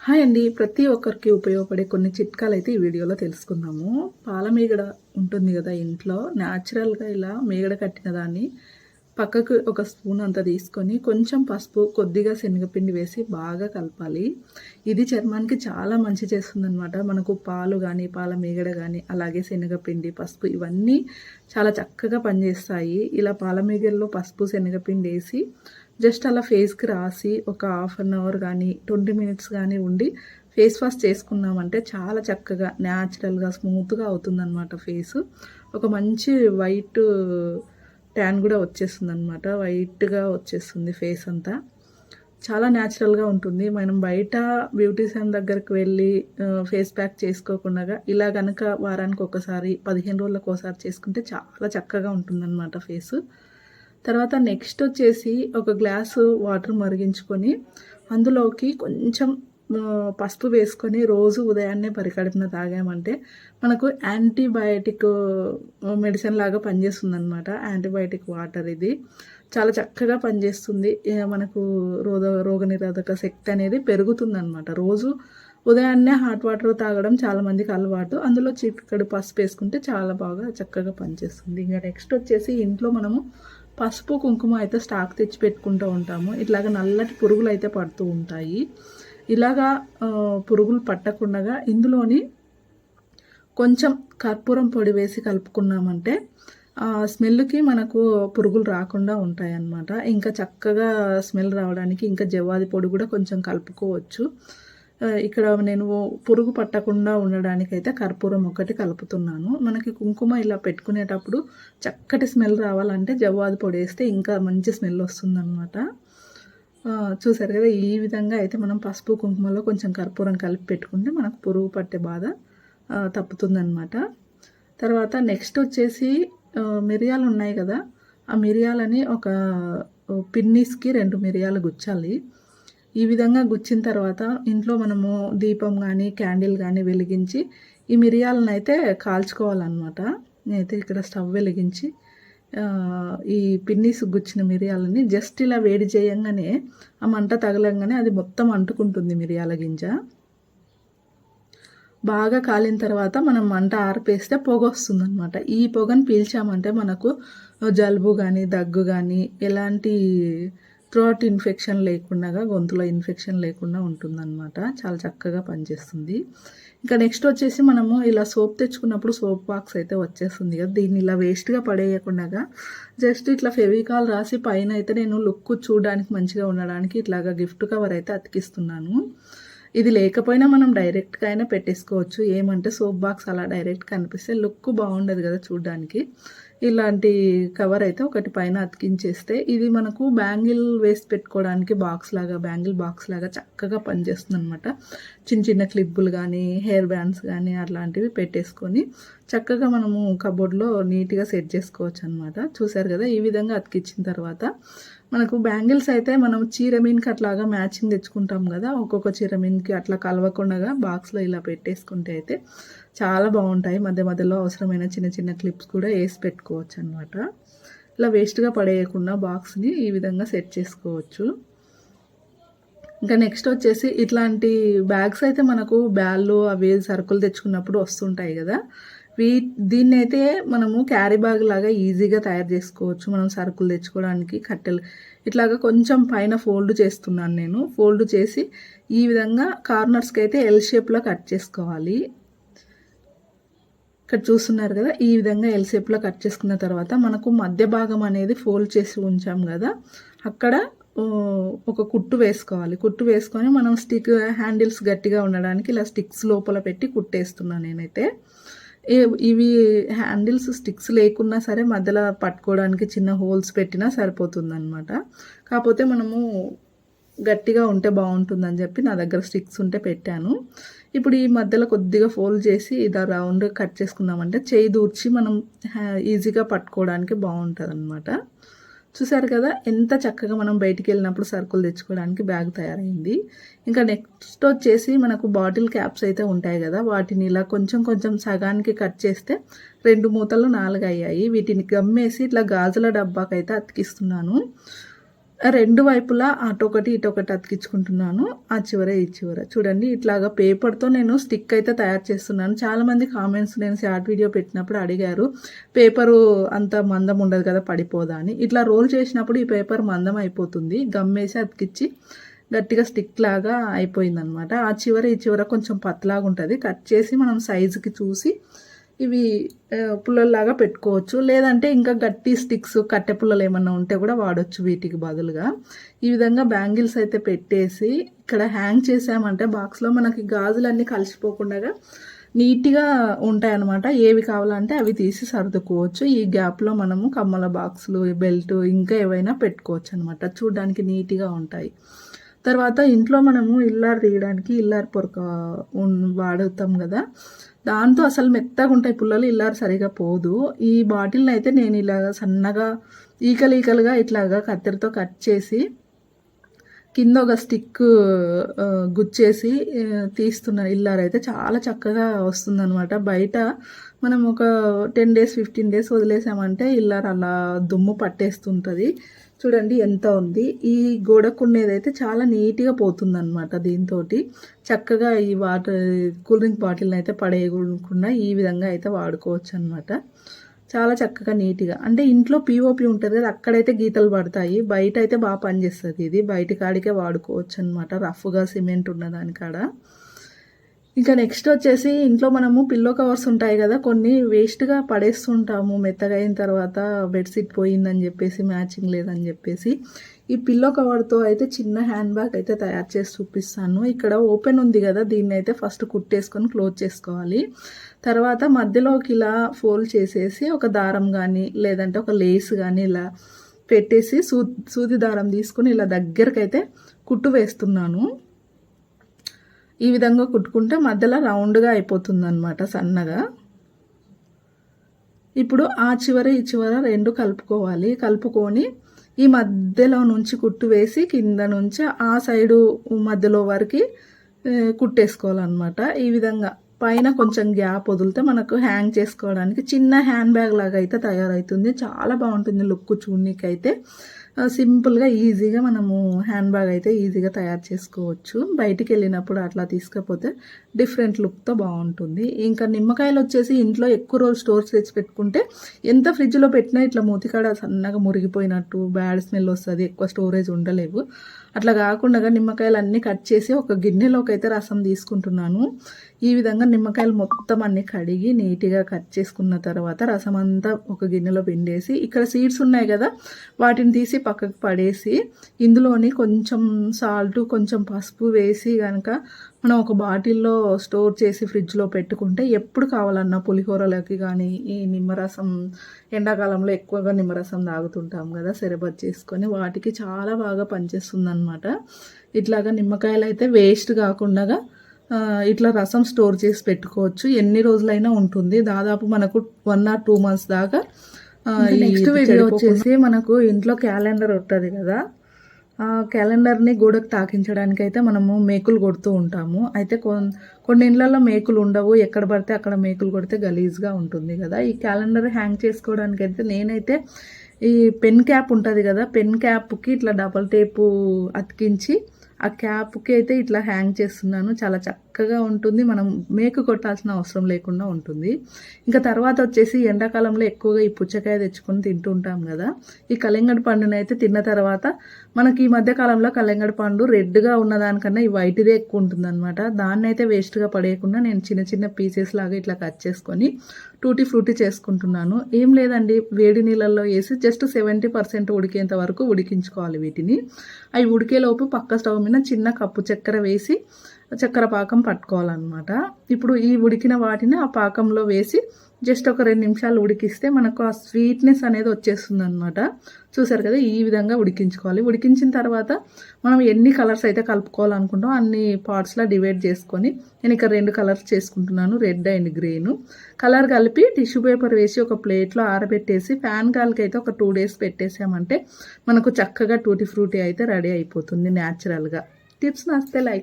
Hi అండి. ప్రతి ఒక్కరికి ఉపయోగపడే కొన్ని చిట్కాలైతే ఈ వీడియోలో తెలుసుకుందాము. పాల మీగడ ఉంటుంది గదా ఇంట్లో. న్యాచురల్‌గా ఇలా మీగడ కట్టిన దాన్ని పక్కకు ఒక స్పూన్ అంత తీసుకొని, కొంచెం పసుపు, కొద్దిగా శనగపిండి వేసి బాగా కలపాలి. ఇది చర్మానికి చాలా మంచి చేస్తుందనమాట. మనకు పాలు గానీ, పాల మీగడ గానీ, అలాగే శనగపిండి, పసుపు ఇవన్నీ చాలా చక్కగా పనిచేస్తాయి. ఇలా పాల మీగడలో పసుపు, శనగపిండేసి జస్ట్ అలా ఫేస్‌కి రాసి ఒక హాఫ్ అన్ అవర్ గానీ, 20 మినిట్స్ గానీ ఉండి ఫేస్ వాష్ చేసుకున్నామంటే చాలా చక్కగా న్యాచురల్‌గా, స్మూత్‌గా అవుతుందనమాట ఫేసు. ఒక మంచి వైట్ ట్యాన్ గూడా వచ్చేస్తుందనమాట. వైట్‌గా వచ్చేస్తుంది ఫేస్ అంతా. చాలా న్యాచురల్‌గా ఉంటుంది. మనం బయట బ్యూటీషియన్ దగ్గరికి వెళ్ళి ఫేస్ ప్యాక్ చేసుకోకుండగా ఇలా గనక వారానికి ఒకసారి, 15 రోజులకోసారి చేసుకుంటే చాలా చక్కగా ఉంటుందనమాట ఫేసు. తర్వాత నెక్స్ట్ వచ్చేసి ఒక గ్లాసు వాటర్ మరిగించుకొని అందులోకి కొంచెం పసుపు వేసుకొని రోజు ఉదయాన్నే పరికడుపున తాగామంటే మనకు యాంటీబయాటిక్ మెడిసిన్ లాగా పనిచేస్తుందనమాట. యాంటీబయాటిక్ వాటర్ ఇది చాలా చక్కగా పనిచేస్తుంది. మనకు రోగనిరోధక శక్తి అనేది పెరుగుతుందనమాట. రోజు ఉదయాన్నే హాట్ వాటర్ తాగడం చాలామందికి అలవాటు. అందులో చిటికెడు పసుపు వేసుకుంటే చాలా బాగా చక్కగా పనిచేస్తుంది. ఇంకా నెక్స్ట్ వచ్చేసి ఇంట్లో మనము పసుపు, కుంకుమ అయితే స్టాక్ తెచ్చి పెట్టుకుంటూ ఉంటాము. ఇట్లాగ నల్లటి పురుగులు అయితే పడుతూ ఉంటాయి. ఇలాగా పురుగులు పట్టకుండగా ఇందులోని కొంచెం కర్పూరం పొడి వేసి కలుపుకున్నామంటే స్మెల్‌కి మనకు పురుగులు రాకుండా ఉంటాయన్నమాట. ఇంకా చక్కగా స్మెల్ రావడానికి ఇంకా జవ్వాది పొడి కూడా కొంచెం కలుపుకోవచ్చు. ఇక్కడ నేను పురుగు పట్టకుండా ఉండడానికైతే కర్పూరం ఒకటి కలుపుతున్నాను. మనకి కుంకుమ ఇలా పెట్టుకునేటప్పుడు చక్కటి స్మెల్ రావాలంటే జవ్వాది పొడేస్తే ఇంకా మంచి స్మెల్ వస్తుందనమాట. చూసారు కదా, ఈ విధంగా అయితే మనం పసుపు, కుంకుమలో కొంచెం కర్పూరం కలిపి పెట్టుకుంటే మనకు పురుగు పట్టే బాధ తప్పుతుందనమాట. తర్వాత నెక్స్ట్ వచ్చేసి మిరియాలు ఉన్నాయి కదా, ఆ మిరియాలని ఒక పిన్నీస్‌కి 2 మిరియాలు గుచ్చాలి. ఈ విధంగా గుచ్చిన తర్వాత ఇంట్లో మనము దీపం కానీ, క్యాండిల్ కానీ వెలిగించి ఈ మిరియాలనైతే కాల్చుకోవాలన్నమాట. నేనైతే ఇక్కడ స్టవ్ వెలిగించి ఈ పిన్నీస్ గుచ్చిన మిరియాలని జస్ట్ ఇలా వేడి చేయంగానే ఆ మంట తగలంగానే అది మొత్తం అంటుకుంటుంది మిరియాల గింజ. బాగా కాలిన తర్వాత మనం మంట ఆర్పేస్తే పొగొస్తుందనమాట. ఈ పొగను పీల్చామంటే మనకు జలుబు కానీ, దగ్గు కానీ, ఎలాంటి థ్రోట్ ఇన్ఫెక్షన్ లేకుండా, గొంతులో ఇన్ఫెక్షన్ లేకుండా ఉంటుందన్నమాట. చాలా చక్కగా పనిచేస్తుంది. ఇంకా నెక్స్ట్ వచ్చేసి మనము ఇలా సోప్ తెచ్చుకున్నప్పుడు సోప్ బాక్స్ అయితే వచ్చేస్తుంది కదా, దీన్ని ఇలా వేస్ట్‌గా పడేయకుండా జస్ట్ ఇట్లా ఫెవికాల్ రాసి పైన అయితే నేను లుక్ చూడడానికి మంచిగా ఉండడానికి ఇట్లాగా గిఫ్ట్ కవర్ అయితే అతికిస్తున్నాను. ఇది లేకపోయినా మనం డైరెక్ట్‌గా అయినా పెట్టేసుకోవచ్చు. ఏమంటే సోప్ బాక్స్ అలా డైరెక్ట్‌గా కనిపిస్తే లుక్ బాగుండదు కదా చూడడానికి. ఇలాంటి కవర్ అయితే ఒకటి పైన అతికించేస్తే ఇది మనకు బ్యాంగిల్ వేసి పెట్టుకోవడానికి బ్యాంగిల్ బాక్స్ లాగా చక్కగా పనిచేస్తుందనమాట. చిన్న చిన్న క్లిప్పులు కానీ, హెయిర్ బ్యాండ్స్ కానీ అట్లాంటివి పెట్టేసుకొని చక్కగా మనము కబోర్డ్‌లో నీట్‌గా సెట్ చేసుకోవచ్చు అనమాట. చూసారు కదా, ఈ విధంగా అతికించిన తర్వాత మనకు బ్యాంగిల్స్ అయితే మనం చీర మీన్కి అట్లాగా మ్యాచింగ్ తెచ్చుకుంటాం కదా, ఒక్కొక్క చీర మీన్కి అట్లా కలవకుండా బాక్స్లో ఇలా పెట్టేసుకుంటే అయితే చాలా బాగుంటాయి. మధ్య మధ్యలో అవసరమైన చిన్న చిన్న క్లిప్స్ కూడా వేసి పెట్టుకోవచ్చు అనమాట. ఇలా వేస్ట్‌గా పడేయకుండా బాక్స్ని ఈ విధంగా సెట్ చేసుకోవచ్చు. ఇంకా నెక్స్ట్ వచ్చేసి ఇట్లాంటి బ్యాగ్స్ అయితే మనకు బ్యాళ్ళు అవి సరుకులు తెచ్చుకున్నప్పుడు వస్తుంటాయి కదా, దీన్నైతే మనము క్యారీ బ్యాగ్ లాగా ఈజీగా తయారు చేసుకోవచ్చు. మనం సరుకులు తెచ్చుకోవడానికి కట్టెలు ఇట్లాగా కొంచెం పైన ఫోల్డ్ చేస్తున్నాను నేను. ఫోల్డ్ చేసి ఈ విధంగా కార్నర్స్కి అయితే ఎల్ షేప్లో కట్ చేసుకోవాలి. ఇక్కడ చూస్తున్నారు కదా, ఈ విధంగా ఎల్ షేప్లో కట్ చేసుకున్న తర్వాత మనకు మధ్య భాగం అనేది ఫోల్డ్ చేసి ఉంచాం కదా, అక్కడ ఒక కుట్టు వేసుకోవాలి. కుట్టు వేసుకొని మనం స్టిక్ హ్యాండిల్స్ గట్టిగా ఉండడానికి ఇలా స్టిక్స్ లోపల పెట్టి కుట్టేస్తున్నాను నేనైతే. ఇవి హ్యాండిల్స్ స్టిక్స్ లేకున్నా సరే మధ్యలో పట్టుకోవడానికి చిన్న హోల్స్ పెట్టినా సరిపోతుందన్నమాట. కాకపోతే మనము గట్టిగా ఉంటే బాగుంటుందని చెప్పి నా దగ్గర స్టిక్స్ ఉంటే పెట్టాను. ఇప్పుడు ఈ మధ్యలో కొద్దిగా ఫోల్డ్ చేసి ఇలా రౌండ్ కట్ చేసుకున్నామంటే చేయి దూర్చి మనం ఈజీగా పట్టుకోవడానికి బాగుంటుందన్నమాట. చూసారు కదా, ఎంత చక్కగా మనం బయటికి వెళ్ళినప్పుడు సరుకులు తెచ్చుకోవడానికి బ్యాగ్ తయారైంది. ఇంకా నెక్స్ట్ వచ్చేసి మనకు బాటిల్ క్యాప్స్ అయితే ఉంటాయి కదా, వాటిని ఇలా కొంచెం కొంచెం సగానికి కట్ చేస్తే 2 మూతలు 4 అయ్యాయి. వీటిని గమ్మేసి ఇట్లా గాజుల డబ్బాకైతే అతికిస్తున్నాను. రెండు వైపులా అటొకటి ఇటొకటి అతికించుకుంటున్నాను. ఆ చివర ఈ చివర చూడండి ఇట్లాగా పేపర్తో నేను స్టిక్ అయితే తయారు చేస్తున్నాను. చాలామంది కామెంట్స్ నేను షార్ట్ వీడియో పెట్టినప్పుడు అడిగారు, పేపరు అంత మందం ఉండదు కదా పడిపోదా అని. ఇట్లా రోల్ చేసినప్పుడు ఈ పేపర్ మందం అయిపోతుంది. గమ్మేసి అతికిచ్చి గట్టిగా స్టిక్ లాగా అయిపోయిందనమాట. ఆ చివర ఈ చివర కొంచెం పతలాగా ఉంటుంది. కట్ చేసి మనం సైజుకి చూసి ఇవి పుల్లల్లాగా పెట్టుకోవచ్చు. లేదంటే ఇంకా గట్టి స్టిక్స్ కట్టె పుల్లలు ఏమన్నా ఉంటే కూడా వాడచ్చు వీటికి బదులుగా. ఈ విధంగా బ్యాంగిల్స్ అయితే పెట్టేసి ఇక్కడ హ్యాంగ్ చేసామంటే బాక్స్లో మనకి గాజులన్నీ కలిసిపోకుండా నీట్గా ఉంటాయన్నమాట. ఏవి కావాలంటే అవి తీసి సర్దుకోవచ్చు. ఈ గ్యాప్లో మనము కమ్మల బాక్సులు, బెల్ట్ ఇంకా ఏవైనా పెట్టుకోవచ్చు అనమాట. చూడడానికి నీట్గా ఉంటాయి. తర్వాత ఇంట్లో మనము ఇల్లారు తీయడానికి ఇల్లారు పొరక వాడుతాం కదా, దాంతో అసలు మెత్తగా ఉంటాయి పుల్లలు, ఇల్లారు సరిగా పోదు. ఈ బాటిల్ని అయితే నేను ఇలాగ సన్నగా ఈకలుగా ఇట్లాగా కత్తెరతో కట్ చేసి కింద ఒక స్టిక్ గుచ్చేసి తీస్తున్నాను. ఇల్లారు అయితే చాలా చక్కగా వస్తుందన్నమాట. బయట మనం ఒక 10 days 15 days వదిలేసామంటే ఇల్లారు అలా దుమ్ము పట్టేస్తుంటుంది. చూడండి ఎంత ఉంది. ఈ గోడకున్నదైతే చాలా నీట్గా పోతుందన్నమాట. దీంతో చక్కగా ఈ వాటర్ కూల్ డ్రింక్ బాటిల్ని అయితే పడేయకుండా ఈ విధంగా అయితే వాడుకోవచ్చు అనమాట. చాలా చక్కగా నీట్గా, అంటే ఇంట్లో పిఓపి ఉంటుంది కదా, అక్కడైతే గీతలు పడతాయి. బయట అయితే బాగా పనిచేస్తుంది. ఇది బయట కాడికే వాడుకోవచ్చు అనమాట, రఫ్గా సిమెంట్ ఉన్నదానికాడ. ఇంకా నెక్స్ట్ వచ్చేసి ఇంట్లో మనము పిల్లో కవర్స్ ఉంటాయి కదా, కొన్ని వేస్ట్గా పడేస్తుంటాము. మెత్తగా అయిన తర్వాత బెడ్షీట్ పోయిందని చెప్పేసి, మ్యాచింగ్ లేదని చెప్పేసి. ఈ పిల్లో కవర్తో అయితే చిన్న హ్యాండ్ బ్యాగ్ అయితే తయారు చేసి చూపిస్తాను. ఇక్కడ ఓపెన్ ఉంది కదా, దీన్ని అయితే ఫస్ట్ కుట్టేసుకొని క్లోజ్ చేసుకోవాలి. తర్వాత మధ్యలోకి ఇలా ఫోల్డ్ చేసేసి ఒక దారం కానీ లేదంటే ఒక లేస్ కానీ ఇలా పెట్టేసి సూది దారం తీసుకొని ఇలా దగ్గరకైతే కుట్టు వేస్తున్నాను. ఈ విధంగా కుట్టుకుంటే మధ్యలో రౌండ్గా అయిపోతుంది అనమాట, సన్నగా. ఇప్పుడు ఆ చివర ఈ చివర రెండు కలుపుకోవాలి. కలుపుకొని ఈ మధ్యలో నుంచి కుట్టు వేసి కింద నుంచి ఆ సైడు మధ్యలో వరకు కుట్టేసుకోవాలన్నమాట. ఈ విధంగా పైన కొంచెం గ్యాప్ వదిలితే మనకు హ్యాంగ్ చేసుకోవడానికి చిన్న హ్యాండ్ బ్యాగ్ లాగా అయితే తయారవుతుంది. చాలా బాగుంటుంది లుక్ చూడనీకైతే. సింపుల్గా ఈజీగా మనము హ్యాండ్ బ్యాగ్ అయితే ఈజీగా తయారు చేసుకోవచ్చు. బయటికి వెళ్ళినప్పుడు అట్లా తీసుకపోతే డిఫరెంట్ లుక్తో బాగుంటుంది. ఇంకా నిమ్మకాయలు వచ్చేసి ఇంట్లో ఎక్కువ రోజులు స్టోర్ చేసి పెట్టుకుంటే ఎంత ఫ్రిడ్జ్లో పెట్టినా ఇట్లా మూతికాడ సన్నగా మురిగిపోయినట్టు బ్యాడ్ స్మెల్ వస్తుంది, ఎక్కువ స్టోరేజ్ ఉండలేవు. అట్లా కాకుండా నిమ్మకాయలు అన్నీ కట్ చేసి ఒక గిన్నెలోకి అయితే రసం తీసుకుంటున్నాను. ఈ విధంగా నిమ్మకాయలు మొత్తం అన్నీ కడిగి నీట్గా కట్ చేసుకున్న తర్వాత రసం అంతా ఒక గిన్నెలో పిండేసి, ఇక్కడ సీడ్స్ ఉన్నాయి కదా వాటిని తీసి పక్కకు పడేసి ఇందులోని కొంచెం సాల్ట్ కొంచెం పసుపు వేసి కనుక మనం ఒక బాటిల్లో స్టోర్ చేసి ఫ్రిడ్జ్లో పెట్టుకుంటే ఎప్పుడు కావాలన్నా పులిహోరలకి కానీ, ఈ నిమ్మరసం ఎండాకాలంలో ఎక్కువగా నిమ్మరసం తాగుతుంటాం కదా షరబత్ చేసుకొని, వాటికి చాలా బాగా పనిచేస్తుంది అనమాట. ఇట్లాగా నిమ్మకాయలు అయితే వేస్ట్ కాకుండా ఇట్లా రసం స్టోర్ చేసి పెట్టుకోవచ్చు. ఎన్ని రోజులైనా ఉంటుంది, దాదాపు మనకు 1 or 2 months దాకా. నెక్స్ట్ వీడియో వచ్చేసి మనకు ఇంట్లో క్యాలెండర్ ఉంటుంది కదా, ఆ క్యాలెండర్ని గోడకు తాకించడానికి అయితే మనము మేకులు కొడుతూ ఉంటాము. అయితే కొన్ని ఇళ్లలో మేకులు ఉండవు, ఎక్కడ పడితే అక్కడ మేకులు కొడితే గలీజ్గా ఉంటుంది కదా. ఈ క్యాలెండర్ హ్యాంగ్ చేసుకోవడానికి అయితే నేనైతే ఈ పెన్ క్యాప్ ఉంటుంది కదా, పెన్ క్యాప్కి ఇట్లా డబల్ టేపు అతికించి ఆ క్యాప్కి అయితే ఇట్లా హ్యాంగ్ చేస్తున్నాను. చాలా చక్కగా ఉంటుంది, మనం మేకు కొట్టాల్సిన అవసరం లేకుండా ఉంటుంది. ఇంకా తర్వాత వచ్చేసి ఎండాకాలంలో ఎక్కువగా ఈ పుచ్చకాయ తెచ్చుకొని తింటుంటాం కదా, ఈ కళింగడి పండుని అయితే తిన్న తర్వాత మనకి ఈ మధ్యకాలంలో కళింగడి పండు రెడ్గా ఉన్నదానికన్నా ఈ వైట్దే ఎక్కువ ఉంటుంది అనమాట. దాన్ని అయితే వేస్ట్గా పడేయకుండా నేను చిన్న చిన్న పీసెస్ లాగా ఇట్లా కట్ చేసుకొని టూటీ ఫ్రూటీ చేసుకుంటున్నాను. ఏం లేదండి, వేడి నీళ్ళల్లో వేసి జస్ట్ 70% ఉడికేంత వరకు ఉడికించుకోవాలి వీటిని. అవి ఉడికేలోపు పక్క స్టవ్ మీద చిన్న కప్పు చక్కెర వేసి చక్కెర పాకం పట్టుకోవాలన్నమాట. ఇప్పుడు ఈ ఉడికిన వాటిని ఆ పాకంలో వేసి జస్ట్ ఒక 2 నిమిషాలు ఉడికిస్తే మనకు ఆ స్వీట్నెస్ అనేది వచ్చేస్తుంది అనమాట. చూసారు కదా, ఈ విధంగా ఉడికించుకోవాలి. ఉడికించిన తర్వాత మనం ఎన్ని కలర్స్ అయితే కలుపుకోవాలనుకుంటాం అన్ని పార్ట్స్లా డివైడ్ చేసుకొని నేను ఇక్కడ 2 కలర్స్ చేసుకుంటున్నాను, రెడ్ అండ్ గ్రీన్ కలర్ కలిపి టిష్యూ పేపర్ వేసి ఒక ప్లేట్లో ఆరబెట్టేసి ఫ్యాన్ గాలికి అయితే ఒక 2 days పెట్టేసామంటే మనకు చక్కగా టూటీ ఫ్రూటీ అయితే రెడీ అయిపోతుంది న్యాచురల్గా. టిప్స్ నచ్చితే లైక్